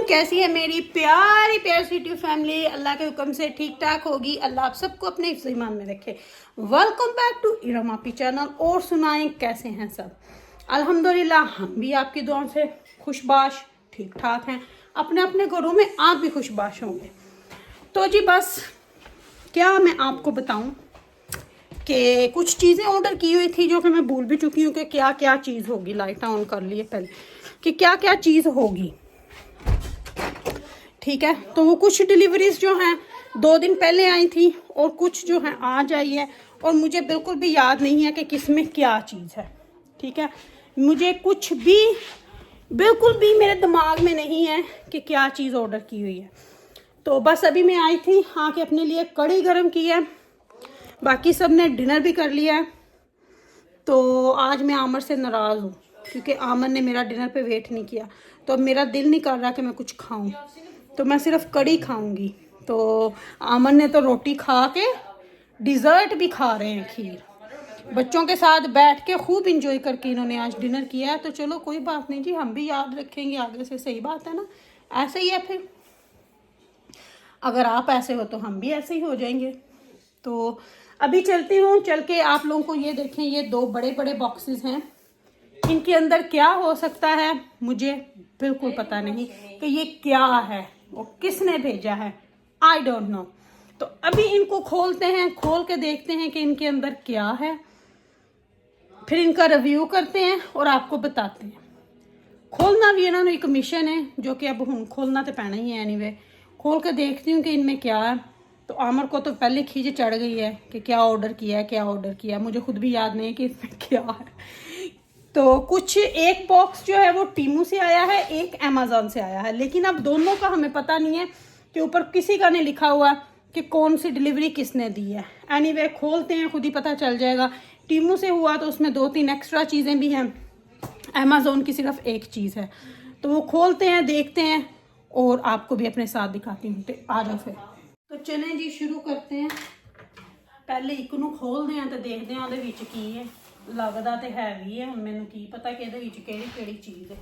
कैसी है मेरी प्यारी प्यारी सिटी फैमिली। अल्लाह के हुक्म से ठीक ठाक होगी। अल्लाह आप सबको अपने हिफ्ज़ ईमान में रखे। वेलकम बैक टू इरामापी चैनल। और सुनाएं कैसे हैं सब। अल्हम्दुलिल्लाह हम भी आपकी दुआओं से खुशबाश ठीक ठाक हैं। अपने अपने घरों में आप भी खुशबाश होंगे। तो जी बस क्या मैं आपको बताऊं कि कुछ चीज़ें ऑर्डर की हुई थी जो कि मैं भूल भी चुकी हूँ कि क्या क्या चीज़ होगी। लाइट ऑन कर लिए पहले कि क्या क्या चीज़ होगी। ठीक है, तो वो कुछ डिलीवरीज जो हैं 2 दिन पहले आई थी और कुछ जो है आज आई है और मुझे बिल्कुल भी याद नहीं है कि किस में क्या चीज़ है। ठीक है, मुझे कुछ भी बिल्कुल भी मेरे दिमाग में नहीं है कि क्या चीज़ ऑर्डर की हुई है। तो बस अभी मैं आई थी आके अपने लिए कढ़ी गर्म की है। बाकी सब ने डिनर भी कर लिया है। तो आज मैं आमर से नाराज़ हूँ क्योंकि आमर ने मेरा डिनर पे वेट नहीं किया। तो अब मेरा दिल नहीं कर रहा कि मैं कुछ खाऊं, तो मैं सिर्फ कढ़ी खाऊंगी। तो आमर ने तो रोटी खा के डिज़र्ट भी खा रहे हैं, खीर। बच्चों के साथ बैठ के खूब इंजॉय करके इन्होंने आज डिनर किया है। तो चलो कोई बात नहीं जी, हम भी याद रखेंगे आगे से। सही बात है ना, ऐसे ही है। फिर अगर आप ऐसे हो तो हम भी ऐसे ही हो जाएंगे। तो अभी चलती हूँ, चल के आप लोगों को ये देखें, ये 2 बड़े बड़े बॉक्सेस हैं। इनके अंदर क्या हो सकता है मुझे बिल्कुल पता नहीं कि ये क्या है, वो किसने भेजा है, आई डोंट नो। तो अभी इनको खोलते हैं, खोल के देखते हैं कि इनके अंदर क्या है। फिर इनका रिव्यू करते हैं और आपको बताते हैं। खोलना भी इन्होंने एक मिशन है जो कि अब हम खोलना तो पैना ही है। एनीवे खोल के देखती हूँ कि इनमें क्या है। तो आमर को तो पहले खींच चढ़ गई है कि क्या ऑर्डर किया है, क्या ऑर्डर किया। मुझे खुद भी याद नहीं है कि इसमें क्या है। तो कुछ एक बॉक्स जो है वो टीमू से आया है, एक अमेजोन से आया है। लेकिन अब दोनों का हमें पता नहीं है कि ऊपर किसी का नहीं लिखा हुआ कि कौन सी डिलीवरी किसने दी है। एनीवे खोलते हैं, खुद ही पता चल जाएगा। टीमू से हुआ तो उसमें 2-3 एक्स्ट्रा चीज़ें भी हैं, अमेजोन की सिर्फ एक चीज़ है। तो वो खोलते हैं, देखते हैं और आपको भी अपने साथ दिखाती हूँ। तो आ जाओ फिर। तो चलें जी, शुरू करते हैं। पहले एक नू खोलते हैं तो देखते हैं ਉਹਦੇ ਵਿੱਚ ਕੀ है। लगता तो हैवी है, मैनू की पता कि ਇਹਦੇ ਵਿੱਚ ਕਿਹੜੀ ਕਿਹੜੀ चीज़ है।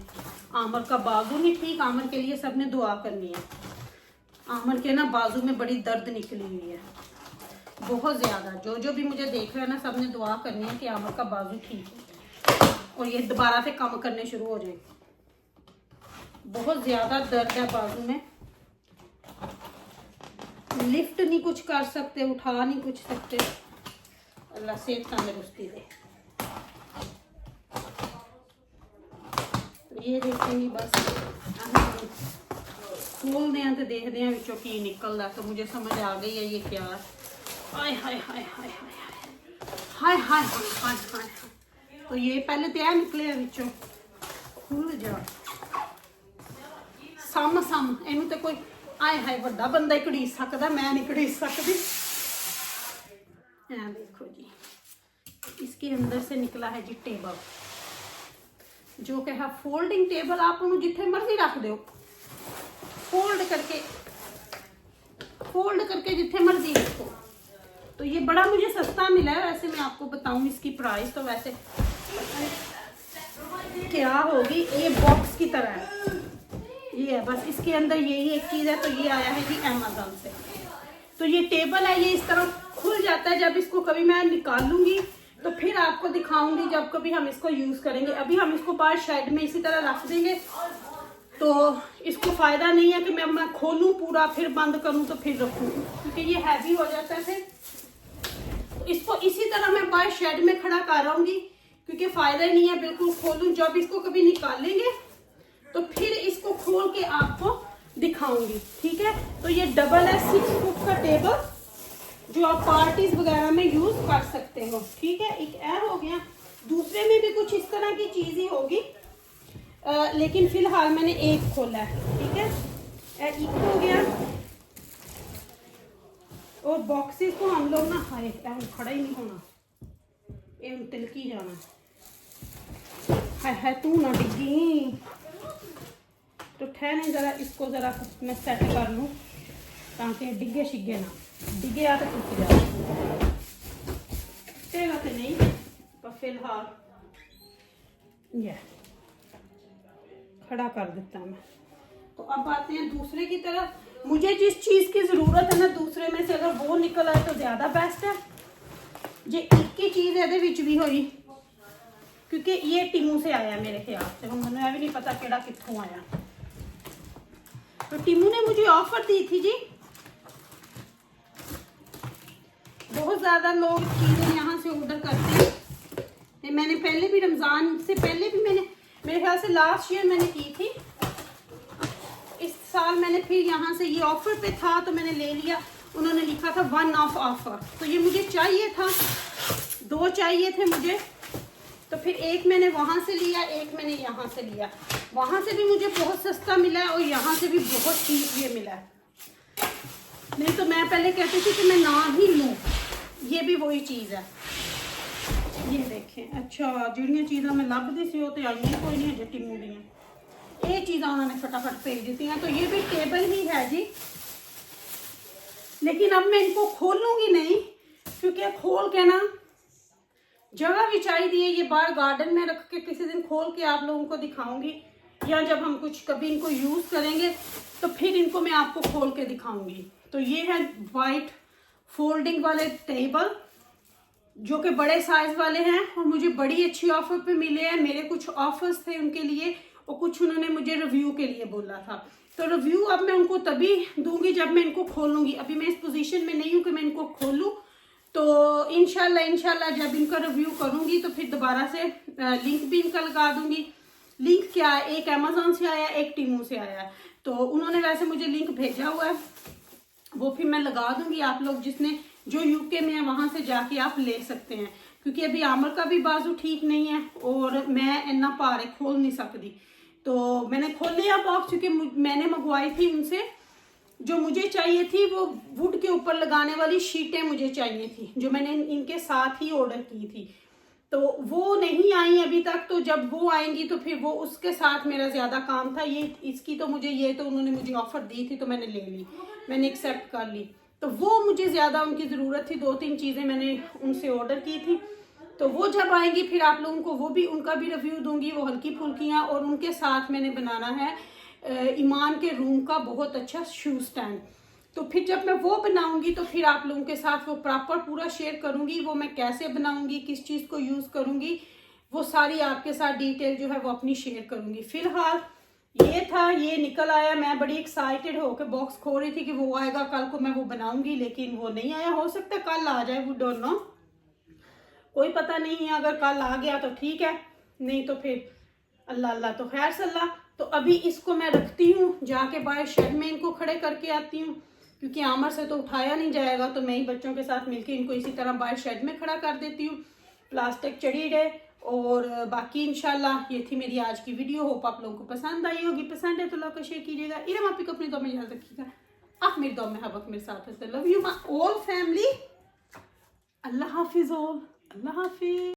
आमर का बाजू नहीं ठीक, आमर के लिए सबने दुआ करनी है। आमर के ना बाजू में बड़ी दर्द निकली हुई है, बहुत ज़्यादा। जो भी मुझे देख रहा है ना, सबने दुआ करनी है कि आमर का बाजू ठीक है और ये दोबारा से काम करने शुरू हो जाए। बहुत ज़्यादा दर्द है बाजू में, लिफ्ट नहीं कुछ कर सकते, उठा नहीं कुछ सकते। अल्लाह सेहत तंदुरुस्ती दे। तो ये देखेंगे बस खोलते हैं तो देखते हैं विचों की निकलता। तो मुझे समझ आ गई है ये क्या है। हाय हाय हाय हाय हाय हाय हाय हाय हाय। तो ये पहले तो यह निकले विचों, खुल जा सम इनू तो कोई आए हाय बड़ा बंदा ही घड़ीस सकता, मैं नहीं घड़ीस सकती। देखो जी, इसके अंदर से निकला है जी टेबल, जो कि है फोल्डिंग टेबल। आप उन्हें जिथे मर्जी रख दो, फोल्ड करके जिथे मर्जी रखो। तो ये बड़ा मुझे सस्ता मिला है। वैसे मैं आपको बताऊं इसकी प्राइस तो वैसे क्या होगी, ये बॉक्स की तरह है। ये है बस, इसके अंदर यही एक चीज़ है। तो ये आया है जी अमेजोन से। तो ये टेबल है, ये इस तरह खुल जाता है। जब इसको कभी मैं निकालूंगी तो फिर आपको दिखाऊंगी जब कभी हम इसको यूज़ करेंगे। अभी हम इसको बाहर शेड में इसी तरह रख देंगे। तो इसको फ़ायदा नहीं है कि मैं खोलूँ पूरा फिर बंद करूँ तो फिर रखूँ, क्योंकि ये हैवी हो जाता है। फिर इसको इसी तरह मैं बाहर शेड में खड़ा कर रहूँगी, क्योंकि फ़ायदा नहीं है बिल्कुल खोलूँ। जब इसको कभी निकालेंगे तो फिर इसको खोल के आपको दिखाऊंगी। ठीक है, तो ये डबल है 6 फुट का टेबल, जो आप पार्टीज वगैरह में यूज कर सकते हो। ठीक है, एक ऐड हो गया। दूसरे में भी कुछ इस तरह की चीज ही होगी, लेकिन फिलहाल मैंने एक खोला है। ठीक है, एक हो गया। और बॉक्सेस को हम लोग ना हाय खड़ा ही नहीं होना, ये तिलकी जाना। हाय हाय तू ना डिग्गी। तो ठहरे जरा, इसको जरा मैं सेट कर लूँ ताकि डिगे शिगे ना डिगे आ तो टूट जाए। टूटेगा तो नहीं, पर फिलहाल ये खड़ा कर देता मैं। तो अब आते हैं दूसरे की तरफ। मुझे जिस चीज़ की ज़रूरत है ना दूसरे में से अगर वो निकल आए तो ज़्यादा बेस्ट है। जे एक ही चीज़ ਇਹਦੇ ਵਿੱਚ भी हुई क्योंकि ये टिमू से आया मेरे ख्याल से, मैंने भी नहीं पता केड़ा कित्थों आया। तो टिमू ने मुझे ऑफर दी थी जी। बहुत ज़्यादा लोग चीज़ें यहाँ से ऑर्डर करते हैं। मैंने पहले भी रमज़ान से पहले भी मैंने मेरे ख्याल से लास्ट ईयर मैंने की थी। इस साल मैंने फिर यहाँ से ये ऑफर पे था तो मैंने ले लिया। उन्होंने लिखा था 1 ऑफ ऑफर, तो ये मुझे चाहिए था, 2 चाहिए थे मुझे, तो फिर एक मैंने वहाँ से लिया, एक मैंने यहाँ से लिया। वहाँ से भी मुझे बहुत सस्ता मिला है और यहाँ से भी बहुत चीप ये मिला है। नहीं तो मैं पहले कहती थी कि मैं ना ही लूँ। ये भी वही चीज़ है, ये देखें। अच्छा जिहड़ियां चीज़ां मैं लभदी सी ते आईयां कोई नहीं अजे टिमू दियां, ये चीज़ां उन्होंने फटाफट भेज दी हैं। तो ये भी टेबल ही है जी, लेकिन अब मैं इनको खोलूंगी नहीं क्योंकि खोल के ना जगह भी चाहिए है। ये बाहर गार्डन में रख के किसी दिन खोल के आप लोगों को दिखाऊंगी, या जब हम कुछ कभी इनको यूज़ करेंगे तो फिर इनको मैं आपको खोल के दिखाऊंगी। तो ये है वाइट फोल्डिंग वाले टेबल जो कि बड़े साइज वाले हैं और मुझे बड़ी अच्छी ऑफर पे मिले हैं। मेरे कुछ ऑफर्स थे उनके लिए और कुछ उन्होंने मुझे रिव्यू के लिए बोला था। तो रिव्यू अब मैं उनको तभी दूंगी जब मैं इनको खोलूंगी। अभी मैं इस पोजीशन में नहीं हूँ कि मैं इनको खोलूँ। तो इंशाल्लाह जब इनका रिव्यू करूंगी तो फिर दोबारा से लिंक भी इनका लगा दूंगी। लिंक क्या है, एक अमेजोन से आया, एक टिमू से आया। तो उन्होंने वैसे मुझे लिंक भेजा हुआ है, वो फिर मैं लगा दूंगी। आप लोग जिसने जो यूके में है वहां से जाके आप ले सकते हैं, क्योंकि अभी आमर का भी बाजू ठीक नहीं है और मैं इन्ना भारे खोल नहीं सकती। तो मैंने खोल लिया बॉक्स, क्योंकि मैंने मंगवाई थी उनसे, जो मुझे चाहिए थी वो वुड के ऊपर लगाने वाली शीटें मुझे चाहिए थी, जो मैंने इनके साथ ही ऑर्डर की थी। तो वो नहीं आई अभी तक, तो जब वो आएंगी तो फिर वो उसके साथ मेरा ज़्यादा काम था। ये इसकी तो मुझे ये तो उन्होंने मुझे ऑफ़र दी थी तो मैंने ले ली, मैंने एक्सेप्ट कर ली। तो वो मुझे ज़्यादा उनकी ज़रूरत थी, 2-3 चीज़ें मैंने उनसे ऑर्डर की थी। तो वो जब आएंगी फिर आप लोगों को वो भी उनका भी रिव्यू दूंगी। वो हल्की फुल्कियाँ, और उनके साथ मैंने बनाना है ईमान के रूम का बहुत अच्छा शू स्टैंड। तो फिर जब मैं वो बनाऊंगी तो फिर आप लोगों के साथ वो प्रॉपर पूरा शेयर करूंगी। वो मैं कैसे बनाऊंगी, किस चीज़ को यूज़ करूंगी, वो सारी आपके साथ डिटेल जो है वो अपनी शेयर करूंगी। फिलहाल ये था, ये निकल आया। मैं बड़ी एक्साइटेड होकर बॉक्स खोल रही थी कि वो आएगा कल को, मैं वो बनाऊंगी, लेकिन वो नहीं आया। हो सकता है कल आ जाए, वो डोंट नो, कोई पता नहीं है। अगर कल आ गया तो ठीक है, नहीं तो फिर अल्लाह अल्लाह तो खैर सल्ला। तो अभी इसको मैं रखती हूँ, जाके बाहर शेड में इनको खड़े करके आती हूँ, क्योंकि आमर से तो उठाया नहीं जाएगा। तो मैं ही बच्चों के साथ मिलकर इनको इसी तरह बाहर शेड में खड़ा कर देती हूँ। प्लास्टिक चढ़ी रहे। और बाकी इंशाल्लाह ये थी मेरी आज की वीडियो। होप आप लोगों को पसंद आई होगी। पसंद है तो लाइक शेयर कीजिएगा। इरम आप अपनी दुआ में याद रखिएगा। आप मेरी दुआ में हर वक्त मेरे साथ है। Love you my all family. Allah Hafiz all. Allah Hafiz.